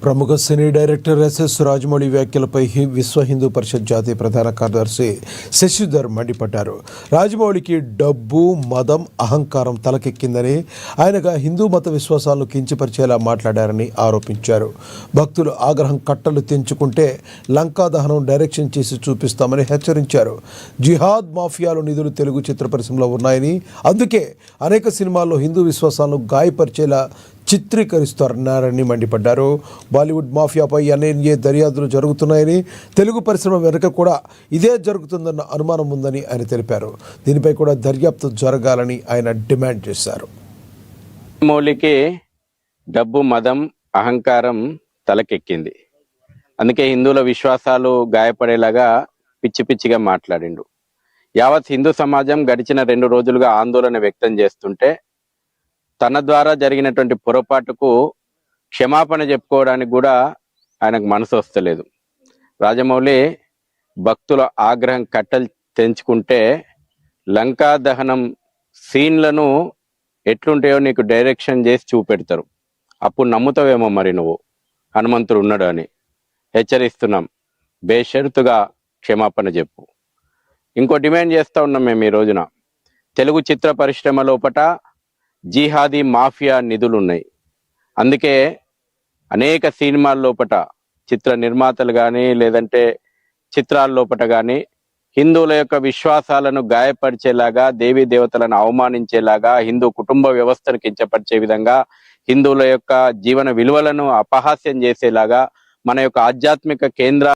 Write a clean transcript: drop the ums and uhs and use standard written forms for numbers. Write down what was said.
ప్రముఖ సినీ director SS Rajamouli వ్యాఖ్యలపై విశ్వ హిందూ పరిషత్ జాతీయ ప్రధాన కార్యదర్శి శశిధర్ మండిపడ్డారు. రాజమౌళికి డబ్బు, మదం, అహంకారం తలకెక్కిందని, ఆయనగా హిందూ మత విశ్వాసాలను కించపరిచేలా మాట్లాడారని ఆరోపించారు. భక్తులు ఆగ్రహం కట్టలు తెంచుకుంటే లంకా దహనం డైరెక్షన్ చేసి చూపిస్తామని హెచ్చరించారు. జిహాద్ మాఫియాలో నిధులు తెలుగు చిత్ర పరిశ్రమలో ఉన్నాయని, అందుకే అనేక సినిమాల్లో హిందూ విశ్వాసాలను గాయపరిచేలా చిత్రీకరిస్తున్నారని మండిపడ్డారు. బాలీవుడ్ మాఫియాపై ఎన్ఐఏ దర్యాప్తులు జరుగుతున్నాయని, తెలుగు పరిశ్రమ వెనుక కూడా ఇదే జరుగుతుందన్న అనుమానం ఉందని ఆయన తెలిపారు. దీనిపై కూడా దర్యాప్తు జరగాలని ఆయన డిమాండ్ చేశారు. మౌలికి డబ్బు, మదం, అహంకారం తలకెక్కింది. అందుకే హిందువుల విశ్వాసాలు గాయపడేలాగా పిచ్చి పిచ్చిగా మాట్లాడిండు. యావత్ హిందూ సమాజం గడిచిన 2 రోజులుగా ఆందోళన వ్యక్తం చేస్తుంటే తన ద్వారా జరిగినటువంటి పొరపాటుకు క్షమాపణ చెప్పుకోవడానికి కూడా ఆయనకు మనసు వస్తలేదు. రాజమౌళి భక్తుల ఆగ్రహం కట్టలు తెంచుకుంటే లంకా దహనం సీన్లను ఎట్లుంటాయో నీకు డైరెక్షన్ చేసి చూపెడతారు. అప్పుడు నమ్ముతావేమో మరి నువ్వు హనుమంతుడు ఉన్నాడు అని. హెచ్చరిస్తున్నాం, బేషరతుగా క్షమాపణ చెప్పు. ఇంకో డిమాండ్ చేస్తూ ఉన్నాం మేము ఈ రోజున. తెలుగు చిత్ర పరిశ్రమ లోపట జిహాదీ మాఫియా నిధులు ఉన్నాయి. అందుకే అనేక సినిమాల లోపట చిత్ర నిర్మాతలు కానీ, లేదంటే చిత్రాల లోపట కానీ హిందువుల యొక్క విశ్వాసాలను గాయపరిచేలాగా, దేవీ దేవతలను అవమానించేలాగా, హిందూ కుటుంబ వ్యవస్థను కించపరిచే విధంగా, హిందువుల యొక్క జీవన విలువలను అపహాస్యం చేసేలాగా, మన యొక్క ఆధ్యాత్మిక కేంద్ర